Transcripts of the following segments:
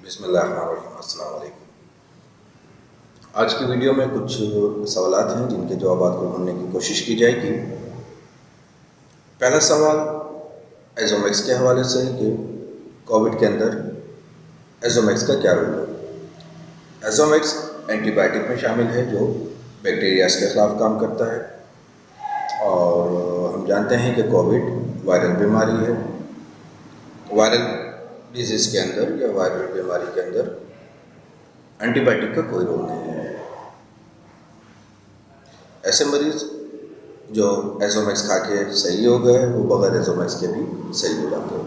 बिस्मिल्लाहिर्रहमानिर्रहीम। अस्सलाम वालेकुम। आज की वीडियो में कुछ सवालात हैं जिनके जवाबात को ढूंढने की कोशिश की जाएगी। पहला सवाल एज़ोमेक्स के हवाले से कि कोविड के अंदर एज़ोमेक्स का क्या रोल है। एज़ोमेक्स एंटीबायोटिक में शामिल है जो बैक्टीरियाज के ख़िलाफ़ काम करता है और हम जानते हैं कि कोविड वायरल बीमारी है। वायरल डिजीज़ के अंदर या वायरल बीमारी के अंदर एंटीबायोटिक का कोई रोल नहीं है। ऐसे मरीज़ जो एज़ोमेक्स खा के सही हो गए वो बगैर एज़ोमेक्स के भी सही हो जाते हैं।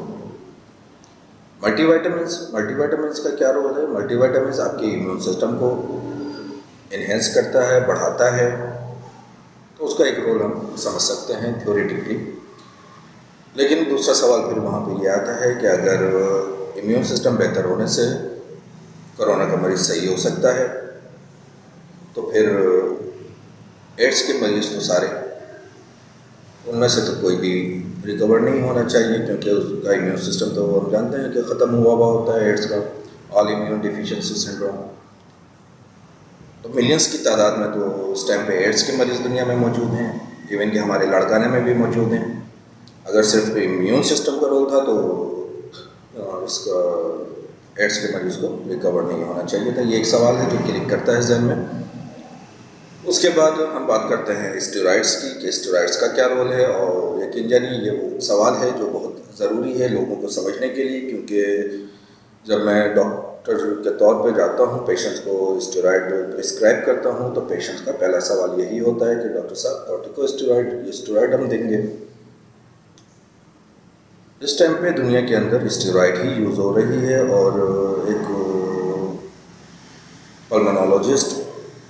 मल्टीविटामिन्स का क्या रोल है। मल्टीविटामिन्स आपके इम्यून सिस्टम को इन्हेंस करता है, बढ़ाता है, तो उसका एक रोल हम समझ सकते हैं थ्योरेटिकली। लेकिन दूसरा सवाल फिर वहाँ पे ये आता है कि अगर इम्यून सिस्टम बेहतर होने से कोरोना का मरीज़ सही हो सकता है तो फिर एड्स के मरीज़ तो सारे उनमें से तो कोई भी रिकवर नहीं होना चाहिए, क्योंकि उसका इम्यून सिस्टम तो हम जानते हैं कि ख़त्म हुआ होता है एड्स का, ऑल इम्यून डिफिशिएंसी सिंड्रोम। तो मिलियंस की तादाद में तो इस टाइम पे एड्स के मरीज़ दुनिया में मौजूद हैं, इवन कि हमारे लाड़काने में भी मौजूद हैं। अगर सिर्फ इम्यून सिस्टम का रोल था तो इसका एड्स के मरीज़ को रिकवर नहीं होना चाहिए था। ये एक सवाल है जो क्लिक करता है जहन में। उसके बाद हम बात करते हैं स्टेरॉइड्स की कि स्टेरॉइड्स का क्या रोल है, और यकीन जानिए ये वो सवाल है जो बहुत ज़रूरी है लोगों को समझने के लिए, क्योंकि जब मैं डॉक्टर के तौर पे जाता हूँ पेशेंट्स को स्टेरॉइड प्रिस्क्राइब करता हूँ तो पेशेंट्स का पहला सवाल यही होता है कि डॉक्टर साहब कॉर्टिकोस्टेरॉइड, ये स्टेरॉइड हम देंगे। इस टाइम पे दुनिया के अंदर स्टेरॉइड ही यूज़ हो रही है और एक पल्मोनोलॉजिस्ट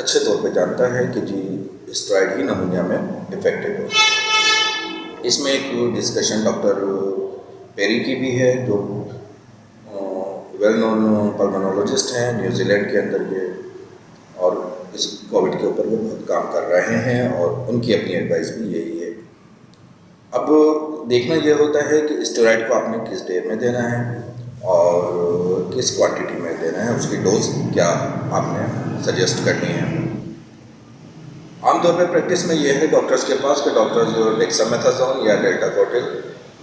अच्छे तौर पे जानता है कि जी स्टेरॉइड ही निमोनिया में इफेक्टिव है। इसमें एक डिस्कशन डॉक्टर पेरी की भी है जो वेल नोन पल्मोनोलॉजिस्ट हैं न्यूजीलैंड के अंदर के, और इस कोविड के ऊपर वो बहुत काम कर रहे हैं और उनकी अपनी एडवाइस भी यही है। अब देखना यह होता है कि स्टेरॉइड को आपने किस डे में देना है और किस क्वांटिटी में देना है, उसकी डोज क्या आपने सजेस्ट करनी है। आमतौर पर प्रैक्टिस में यह है डॉक्टर्स के पास कि डॉक्टर्स डेक्सामेथासोन या डेल्टाकोटिल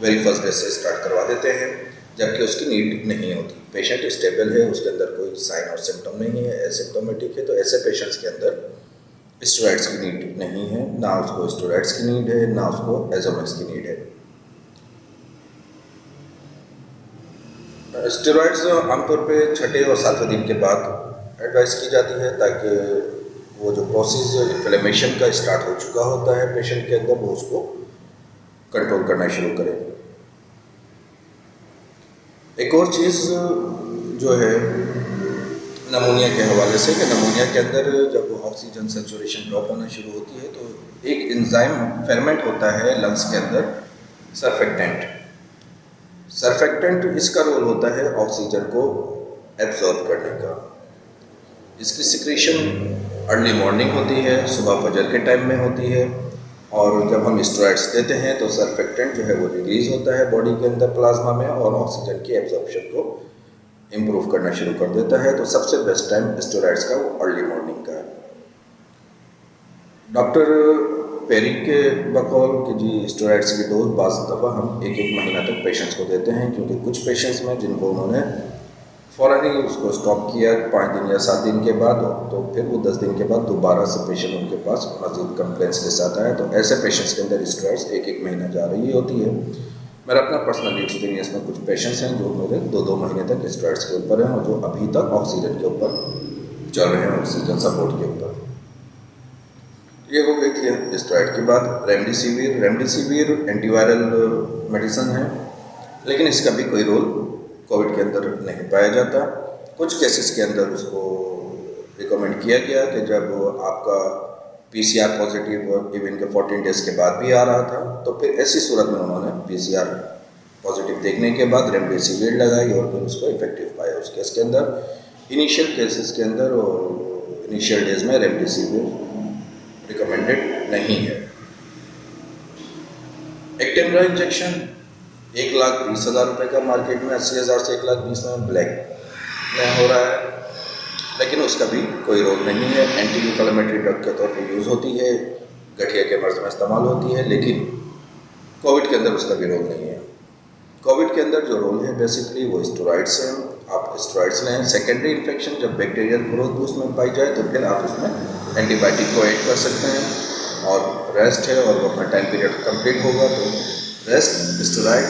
वेरी फर्स्ट डे से स्टार्ट करवा देते हैं, जबकि उसकी नीड नहीं होती। पेशेंट स्टेबल है, उसके अंदर कोई साइन और सिम्टम नहीं है, एसिम्टोमेटिक है, तो ऐसे पेशेंट्स के अंदर स्टेरॉइड्स की नीड नहीं है, ना उसको स्टेरॉइड्स की नीड है, ना उसको एज़ोमेक्स की नीड है। स्टेरॉइड्स आमतौर पे छठे और सातवें दिन के बाद एडवाइस की जाती है, ताकि वो जो प्रोसेस इन्फ्लेमेशन का स्टार्ट हो चुका होता है पेशेंट के अंदर वो उसको कंट्रोल करना शुरू करे। एक और चीज़ जो है नमूनिया के हवाले से कि नमूनिया के अंदर जब ऑक्सीजन सेचुरेशन ड्रॉप होना शुरू होती है तो एक एंजाइम फेरमेंट होता है लंग्स के अंदर, सरफेक्टेंट इसका रोल होता है ऑक्सीजन को एब्जॉर्ब करने का। इसकी सिक्रीशन अर्ली मॉर्निंग होती है, सुबह फजर के टाइम में होती है, और जब हम स्टेरॉइड्स देते हैं तो सरफेक्टेंट जो है वो रिलीज़ होता है बॉडी के अंदर प्लाज्मा में और ऑक्सीजन की एब्जॉर्प्शन को इम्प्रूव करना शुरू कर देता है। तो सबसे बेस्ट टाइम स्टेरॉइड्स का वो अर्ली मॉर्निंग का है। डॉक्टर पेरी के बकौल कि जी स्टेरॉइड्स की डोज बाज़ दफ़ा हम एक महीना तक पेशेंट्स को देते हैं, क्योंकि कुछ पेशेंट्स में जिनको उन्होंने फ़ौरन ही उसको स्टॉप किया 5 दिन या 7 दिन के बाद, तो फिर वो 10 दिन के बाद दोबारा से पेशेंट उनके पास मज़ीद कंप्लेंट्स के साथ आया, तो ऐसे पेशेंट्स के अंदर स्टेरॉइड्स एक महीना जा रही होती है। मेरा अपना पर्सनल एक्सपीरियंस में कुछ पेशेंट्स हैं जो मेरे 2-2 महीने तक स्टेरॉइड्स के ऊपर हैं और जो अभी तक ऑक्सीजन के ऊपर चल रहे हैं, ऑक्सीजन सपोर्ट के ऊपर। ये हो गई थी स्टेरॉइड की बात। रेमडेसिविर एंटीवायरल मेडिसिन है, लेकिन इसका भी कोई रोल कोविड के अंदर नहीं पाया जाता। कुछ केसेस के अंदर उसको रिकमेंड किया गया कि जब आपका PCR पॉजिटिव इवन के 14 डेज़ के बाद भी आ रहा था, तो फिर ऐसी सूरत में उन्होंने PCR पॉजिटिव देखने के बाद रेमडेसिविर लगाई और फिर उसको इफेक्टिव पाया उस केस के अंदर। इनिशियल केसेस के अंदर और इनिशियल डेज में रेमडेसिविर रिकमेंडेड नहीं है। एक्टेमरा इंजेक्शन 1,20,000 रुपये का मार्केट में, 80,000 से 1,20,000 में ब्लैक में हो रहा है, लेकिन उसका भी कोई रोल नहीं है। एंटी इन्फ्लेमेटरी ड्रग के तौर पे यूज़ होती है, गठिया के मर्ज़ में इस्तेमाल होती है, लेकिन कोविड के अंदर उसका भी रोल नहीं है। कोविड के अंदर जो रोल है बेसिकली वो स्टेरॉइड्स हैं। आप स्टेरॉइड्स लें, सेकेंडरी इन्फेक्शन जब बैक्टीरियल ग्रोथ उसमें पाई जाए तो फिर आप उसमें एंटीबायोटिक को ऐड कर सकते हैं, और रेस्ट है और वो अपना टाइम पीरियड कंप्लीट होगा तो रेस्ट, स्टेरॉइड,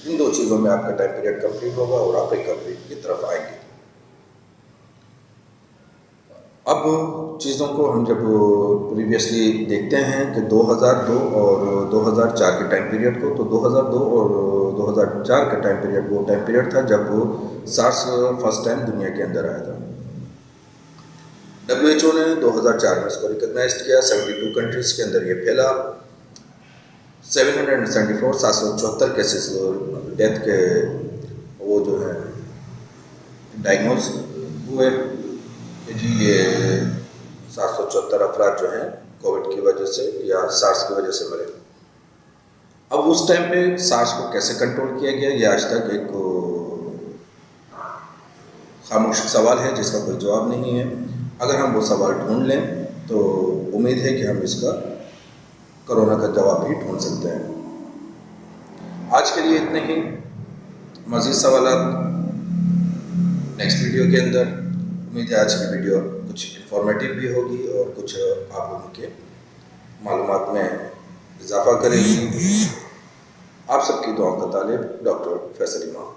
इन दो चीज़ों में आपका टाइम पीरियड कंप्लीट होगा और आप रिकवरी की तरफ आएंगे। अब चीज़ों को हम जब प्रीवियसली देखते हैं कि 2002 और 2004 के टाइम पीरियड को, तो 2002 और 2004 का टाइम पीरियड वो टाइम पीरियड था जब सार्स फर्स्ट टाइम दुनिया के अंदर आया था। WHO ने 2004 में इसको रिकॉग्नाइज किया। 72 कंट्रीज़ के अंदर ये फैला। 774 केसेस डेथ के वो जो है डायग्नोज हुए कि जी ये 774 अफराद जो हैं कोविड की वजह से या सार्स की वजह से मरे। अब उस टाइम पे सार्स को कैसे कंट्रोल किया गया, ये आज तक एक खामोश सवाल है जिसका कोई जवाब नहीं है। अगर हम वो सवाल ढूंढ लें तो उम्मीद है कि हम इसका कोरोना का जवाब भी ढूंढ सकते हैं। आज के लिए इतने ही। मज़ीद सवालात नेक्स्ट वीडियो के अंदर। उम्मीद है आज की वीडियो कुछ इंफॉर्मेटिव भी होगी और कुछ आप लोगों के मालूमात में इजाफा करेगी। आप सबकी दुआओं का तालिब, डॉक्टर फैसल इमाम।